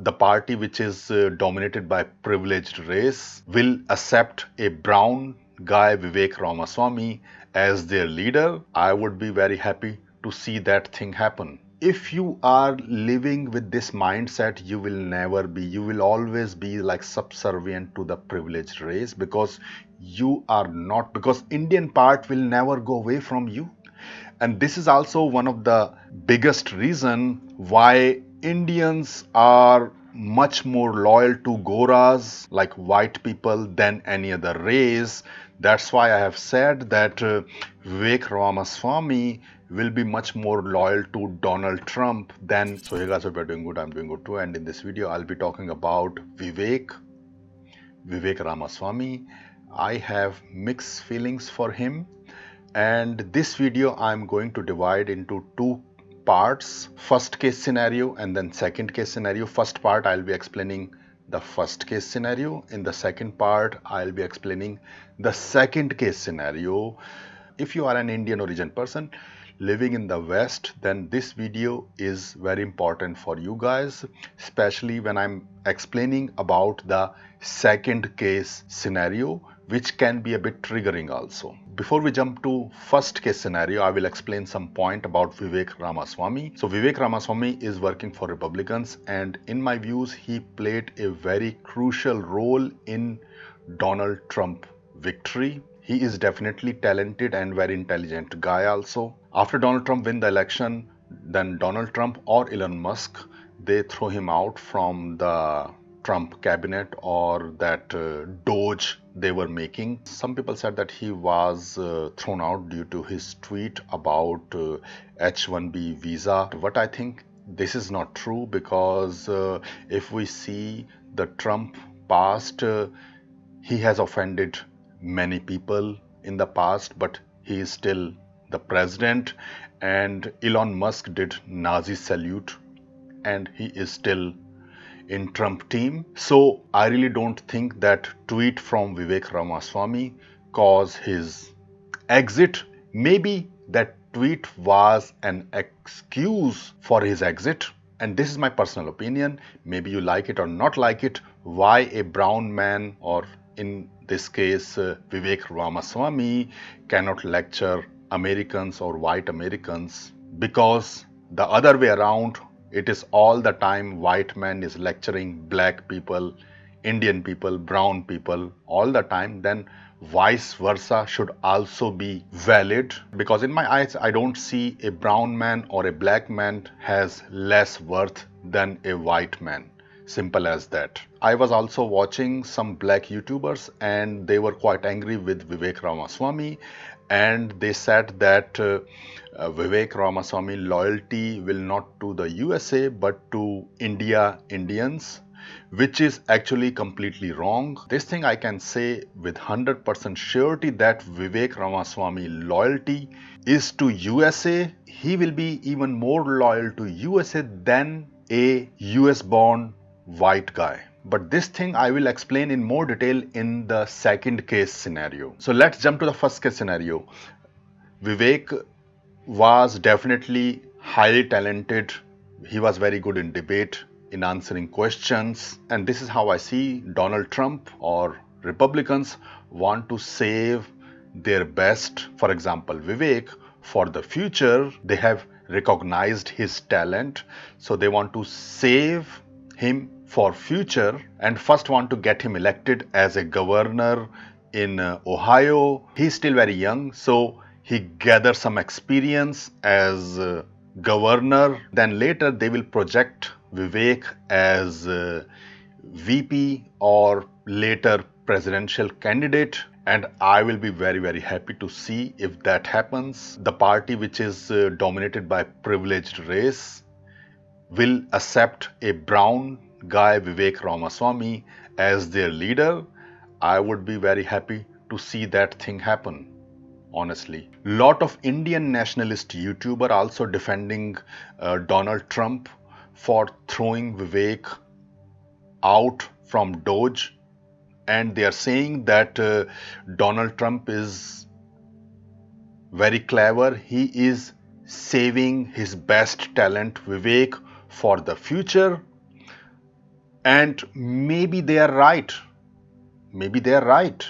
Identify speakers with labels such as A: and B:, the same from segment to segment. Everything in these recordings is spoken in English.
A: the party which is dominated by privileged race will accept a brown guy, Vivek Ramaswamy, as their leader. I would be very happy to see that thing happen. If you are living with this mindset, you will always be like subservient to the privileged race, because you are not, because Indian part will never go away from you. And this is also one of the biggest reason why Indians are much more loyal to Goras, like white people, than any other race. That's why I have said that Vivek Ramaswamy will be much more loyal to Donald Trump than. So hey guys, hope you're doing good. I'm doing good too. And in this video, I'll be talking about Vivek Ramaswamy. I have mixed feelings for him. And this video I'm going to divide into two parts: first case scenario and then second case scenario. First part I'll be explaining the first case scenario. In the second part I'll be explaining the second case scenario. If you are an Indian origin person living in the West, then this video is very important for you guys, especially when I'm explaining about the second case scenario, which can be a bit triggering also. Before we jump to first case scenario, I will explain some point about Vivek Ramaswamy. So Vivek Ramaswamy is working for Republicans, and in my views, he played a very crucial role in Donald Trump victory. He is definitely talented and very intelligent guy also. After Donald Trump win the election, then Donald Trump or Elon Musk, they throw him out from the Trump cabinet, or that DOGE they were making. Some people said that he was thrown out due to his tweet about H-1B visa. But I think this is not true, because if we see the Trump past, he has offended many people in the past, but he is still the president. And Elon Musk did Nazi salute, and he is still in Trump team. So I really don't think that tweet from Vivek Ramaswamy caused his exit. Maybe that tweet was an excuse for his exit. And this is my personal opinion. Maybe you like it or not like it. Why a brown man, or in this case Vivek Ramaswamy, cannot lecture Americans or white Americans? Because the other way around, it is all the time white man is lecturing black people, Indian people, brown people all the time. Then vice versa should also be valid, because in my eyes I don't see a brown man or a black man has less worth than a white man. Simple as that. I was also watching some black YouTubers, and they were quite angry with Vivek Ramaswamy, and they said that Vivek Ramaswamy loyalty will not to the USA but to Indians, which is actually completely wrong. This thing I can say with 100% surety, that Vivek Ramaswamy loyalty is to USA. He will be even more loyal to USA than a US born white guy. But this thing I will explain in more detail in the second case scenario. So let's jump to the first case scenario. Vivek was definitely highly talented. He was very good in debate, in answering questions. And this is how I see Donald Trump or Republicans want to save their best. For example, Vivek, for the future, they have recognized his talent. So they want to save him for future, and first want to get him elected as a governor in Ohio. He's still very young, so he gathers some experience as governor. Then later they will project Vivek as VP or later presidential candidate. And I will be very, very happy to see if that happens. The party which is dominated by privileged race will accept a brown guy, Vivek Ramaswamy, as their leader. I would be very happy to see that thing happen, honestly. Lot of Indian nationalist YouTuber also defending Donald Trump for throwing Vivek out from DOGE, and they are saying that Donald Trump is very clever. He is saving his best talent, Vivek, for the future. And maybe they are right. Maybe they are right.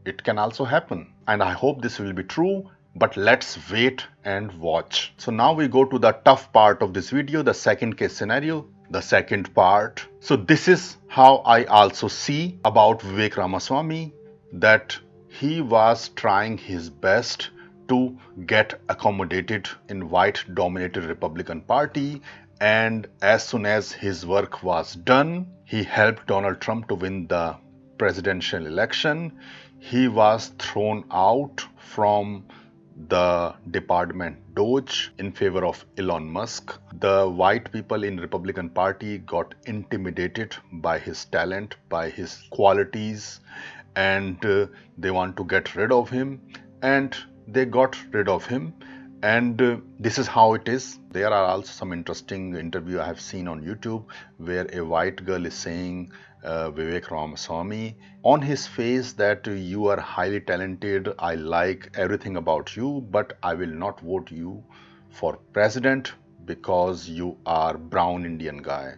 A: It can also happen. And I hope this will be true. But let's wait and watch. So now we go to the tough part of this video, the second case scenario, the second part. So this is how I also see about Vivek Ramaswamy, that he was trying his best to get accommodated in white dominated Republican Party, and as soon as his work was done, he helped Donald Trump to win the presidential election. He was thrown out from the department DOGE in favor of Elon Musk. The white people in Republican Party got intimidated by his talent, by his qualities, and they want to get rid of him, and they got rid of him. And this is how it is. There are also some interesting interview I have seen on YouTube where a white girl is saying Vivek Ramaswamy on his face that you are highly talented, I like everything about you, but I will not vote you for president because you are brown Indian guy.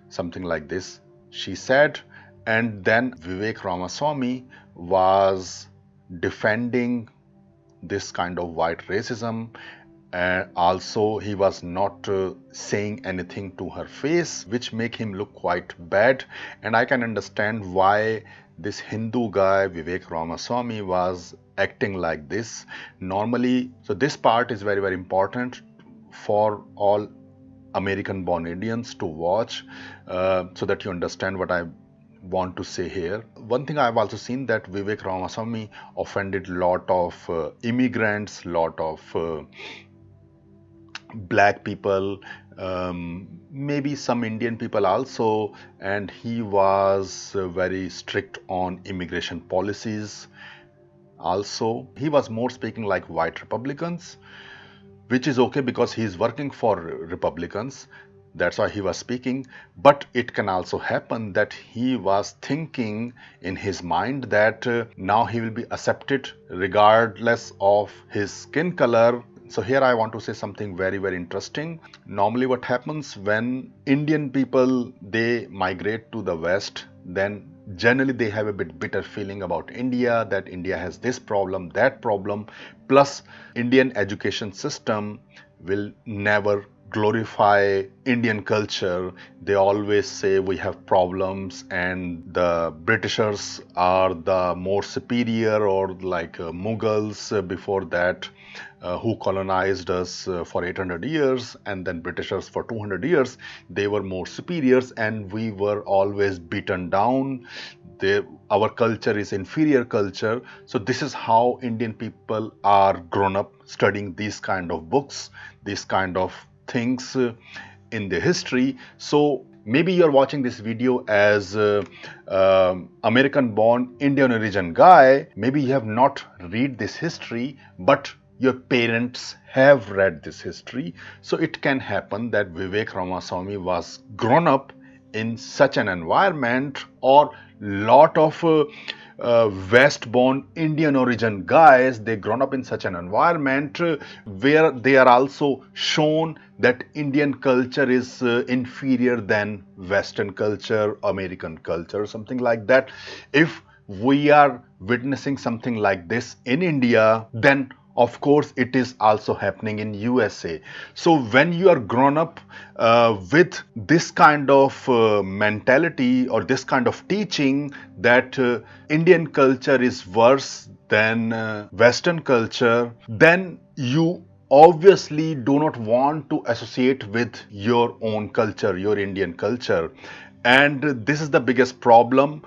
A: Something like this she said. And then Vivek Ramaswamy was defending this kind of white racism, and also he was not saying anything to her face, which make him look quite bad. And I can understand why this Hindu guy Vivek Ramaswamy was acting like this normally. So this part is very, very important for all American born Indians to watch, so that you understand what I want to say here. One thing I've also seen that Vivek Ramaswamy offended lot of immigrants, lot of black people, maybe some Indian people also, and he was very strict on immigration policies. Also, he was more speaking like white Republicans, which is okay because he is working for Republicans. That's why he was speaking. But it can also happen that he was thinking in his mind that now he will be accepted regardless of his skin color. So here I want to say something very, very interesting. Normally what happens when Indian people, they migrate to the West, then generally they have a bit bitter feeling about India, that India has this problem, that problem, plus Indian education system will never glorify Indian culture. They always say we have problems and the Britishers are the more superior, or like Mughals before that who colonized us for 800 years, and then Britishers for 200 years. They were more superiors and we were always beaten down. Our culture is inferior culture. So this is how Indian people are grown up studying these kind of books, these kind of things in the history. So maybe you're watching this video as American born Indian origin guy. Maybe you have not read this history, but your parents have read this history. So it can happen that Vivek Ramaswamy was grown up in such an environment, or lot of West-born Indian origin guys, they grown up in such an environment where they are also shown that Indian culture is inferior than Western culture, American culture, something like that. If we are witnessing something like this in India, then of course it is also happening in USA. So when you are grown up with this kind of mentality or this kind of teaching that Indian culture is worse than Western culture, then you obviously do not want to associate with your own culture, your Indian culture. And this is the biggest problem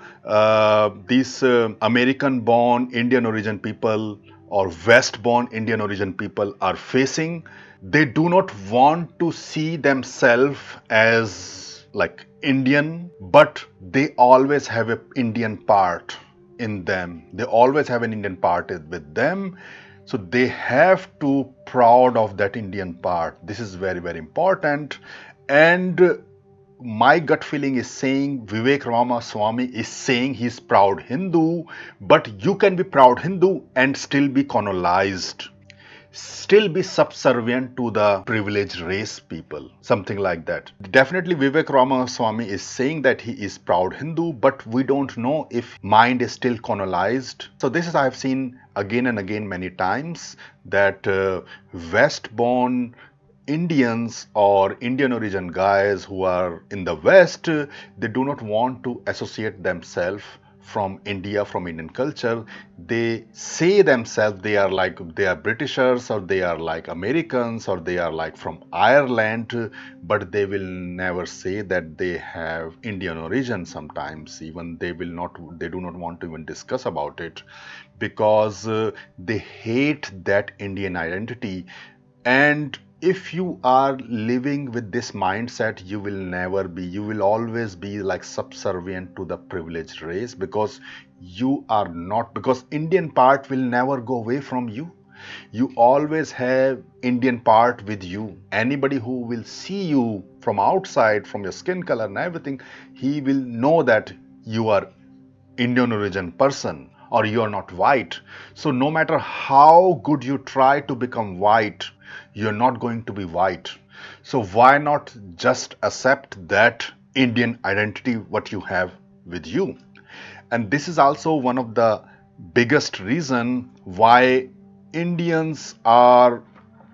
A: these American born Indian origin people or West-born Indian origin people are facing. They do not want to see themselves as like Indian, but they always have an Indian part in them. They always have an Indian part with them. So they have to proud of that Indian part. This is very, very important. And my gut feeling is saying Vivek Ramaswamy is saying he's proud Hindu, but you can be proud Hindu and still be colonized. still be subservient to the privileged race people, something like that. Definitely Vivek Ramaswamy is saying that he is proud Hindu, but we don't know if mind is still colonized. So this is, I have seen again and again many times, that West born Indians or Indian origin guys who are in the West, they do not want to associate themselves from India, from Indian culture. They say themselves they are like, they are Britishers, or they are like Americans, or they are like from Ireland, but they will never say that they have Indian origin. Sometimes even they will not, they do not want to even discuss about it, because they hate that Indian identity. And if you are living with this mindset, you will never be, you will always be like subservient to the privileged race, because you are not, because Indian part will never go away from you. You always have Indian part with you. Anybody who will see you from outside, from your skin color and everything, he will know that you are Indian origin person, or you are not white. So no matter how good you try to become white, you're not going to be white. So why not just accept that Indian identity what you have with you? And this is also one of the biggest reason why Indians are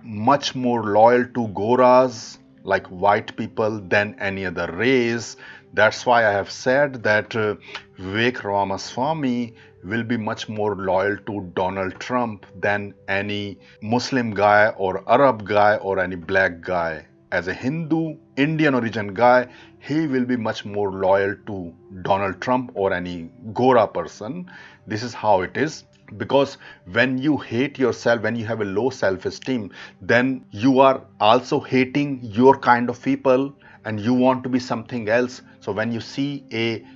A: much more loyal to Goras, like white people, than any other race. That's why I have said that Vivek Ramaswamy will be much more loyal to Donald Trump than any Muslim guy or Arab guy or any black guy. As a Hindu, Indian origin guy, he will be much more loyal to Donald Trump or any Gora person. This is how it is. Because when you hate yourself, when you have a low self-esteem, then you are also hating your kind of people, and you want to be something else. So when you see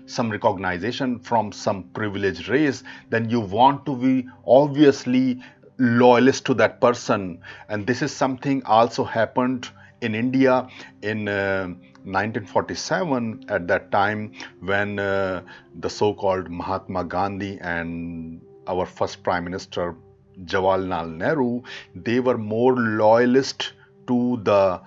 A: some recognition from some privileged race, then you want to be obviously loyalist to that person. And this is something also happened in India in 1947, at that time when the so-called Mahatma Gandhi and our first Prime Minister Jawaharlal Nehru, they were more loyalist to the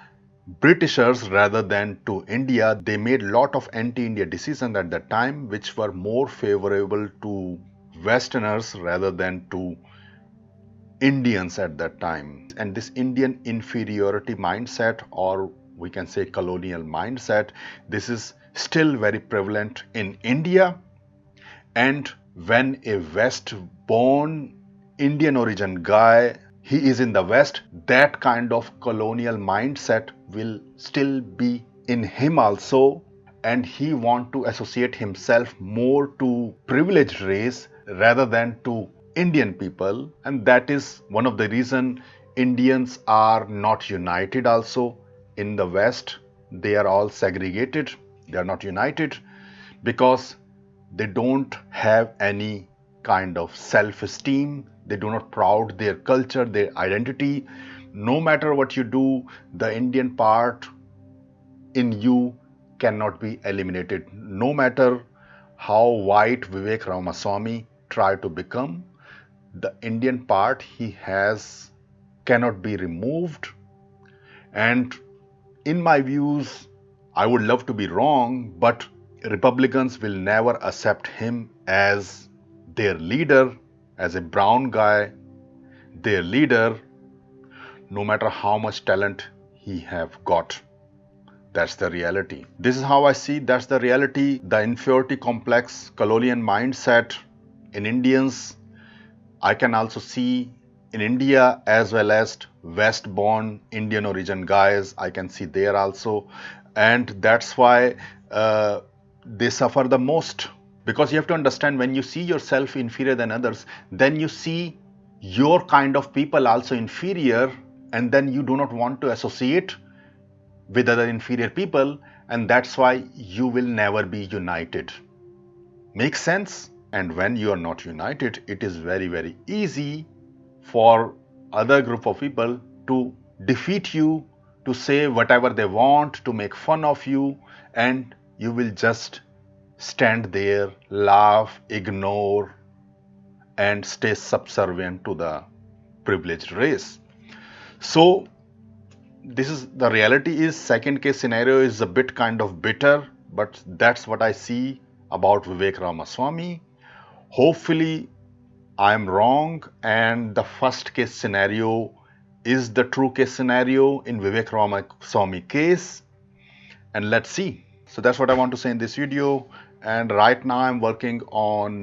A: Britishers rather than to India. They made lot of anti-India decisions at that time, which were more favorable to Westerners rather than to Indians at that time. And this Indian inferiority mindset, or we can say colonial mindset, this is still very prevalent in India. And when a West born Indian origin guy, he is in the West, that kind of colonial mindset will still be in him also, and he want to associate himself more to privileged race rather than to Indian people. And that is one of the reason Indians are not united also in the West. They are all segregated, they are not united, because they don't have any kind of self-esteem. They do not proud their culture, their identity. No matter what you do, the Indian part in you cannot be eliminated. No matter how white Vivek Ramaswamy try to become, the Indian part he has cannot be removed. And in my views, I would love to be wrong, but Republicans will never accept him as their leader, as a brown guy, their leader, no matter how much talent he have got. That's the reality. This is how I see, that's the reality. The inferiority complex, colonial mindset in Indians, I can also see in India, as well as West-born Indian origin guys, I can see there also. And that's why they suffer the most. Because you have to understand, when you see yourself inferior than others, then you see your kind of people also inferior, and then you do not want to associate with other inferior people, and that's why you will never be united. Makes sense? And when you are not united, it is very, very easy for other group of people to defeat you, to say whatever they want, to make fun of you, and you will just stand there, laugh, ignore, and stay subservient to the privileged race. So this is the reality. Is second case scenario is a bit kind of bitter, but that's what I see about Vivek Ramaswamy. Hopefully I'm wrong and the first case scenario is the true case scenario in Vivek Ramaswamy case, and let's see. So that's what I want to say in this video. And right now I'm working on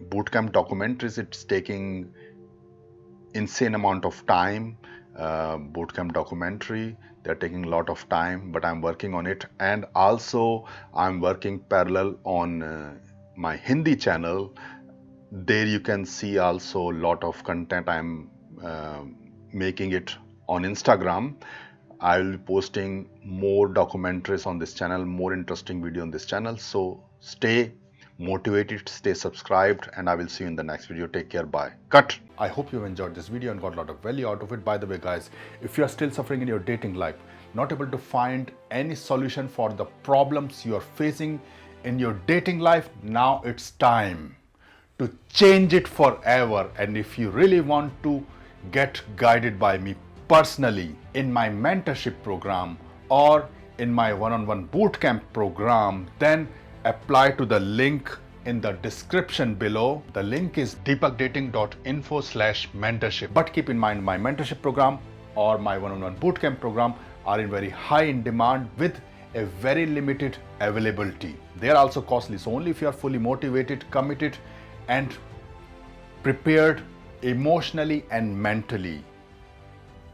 A: bootcamp documentaries. It's taking insane amount of time. Bootcamp documentary, they're taking a lot of time, but I'm working on it. And also I'm working parallel on my Hindi channel. There you can see also a lot of content. I'm making it on Instagram. I will be posting more documentaries on this channel, more interesting video on this channel. So stay motivated, stay subscribed, and I will see you in the next video. Take care, bye. Cut. I hope you enjoyed this video and got a lot of value out of it. By the way, guys, if you are still suffering in your dating life, not able to find any solution for the problems you are facing in your dating life, now it's time to change it forever. And if you really want to get guided by me personally in my mentorship program or in my one-on-one bootcamp program, then apply to the link in the description below. The link is deepakdating.info/mentorship. But keep in mind, my mentorship program or my one-on-one bootcamp program are in very high in demand with a very limited availability. They are also costly. So only if you are fully motivated, committed, and prepared emotionally and mentally,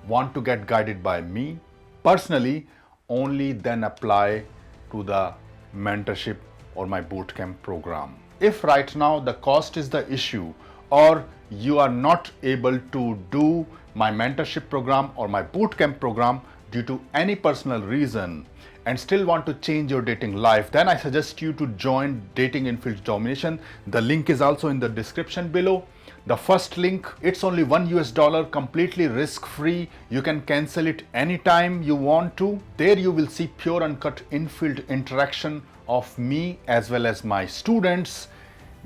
A: want to get guided by me personally, only then apply to the mentorship or my bootcamp program. If right now the cost is the issue, or you are not able to do my mentorship program or my bootcamp program due to any personal reason and still want to change your dating life, then I suggest you to join Dating in Fields Domination. The link is also in the description below. The first link, it's only $1, completely risk-free. You can cancel it anytime you want to. There you will see pure uncut in-field interaction of me as well as my students,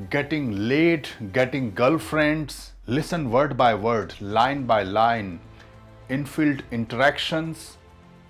A: getting laid, getting girlfriends, listen word by word, line by line, in-field interactions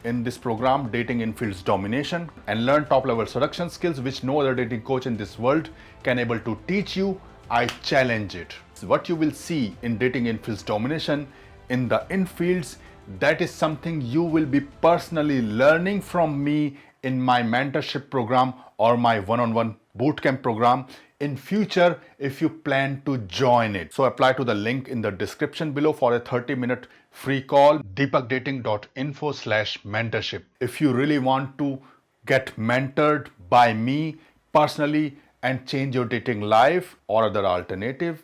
A: in this program, Dating in Fields Domination, and learn top-level seduction skills which no other dating coach in this world can able to teach you. I challenge it. What you will see in Dating in Fields Domination in the infields, that is something you will be personally learning from me in my mentorship program or my one-on-one bootcamp program in future if you plan to join it. So apply to the link in the description below for a 30-minute free call, deepakdating.info/mentorship. If you really want to get mentored by me personally and change your dating life, or other alternative,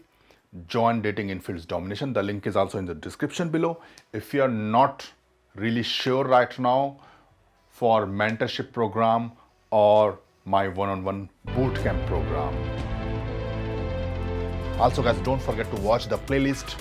A: join Dating in Fields Domination. The link is also in the description below. If you are not really sure right now for mentorship program or my one-on-one bootcamp program. Also guys, don't forget to watch the playlist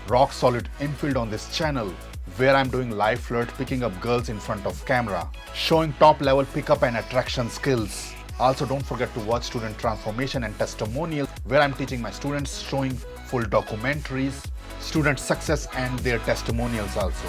A: Rock Solid Infield on this channel, where I'm doing live flirt, picking up girls in front of camera, showing top level pickup and attraction skills. Also don't forget to watch Student Transformation and Testimonials, where I'm teaching my students, showing full documentaries, student success and their testimonials also.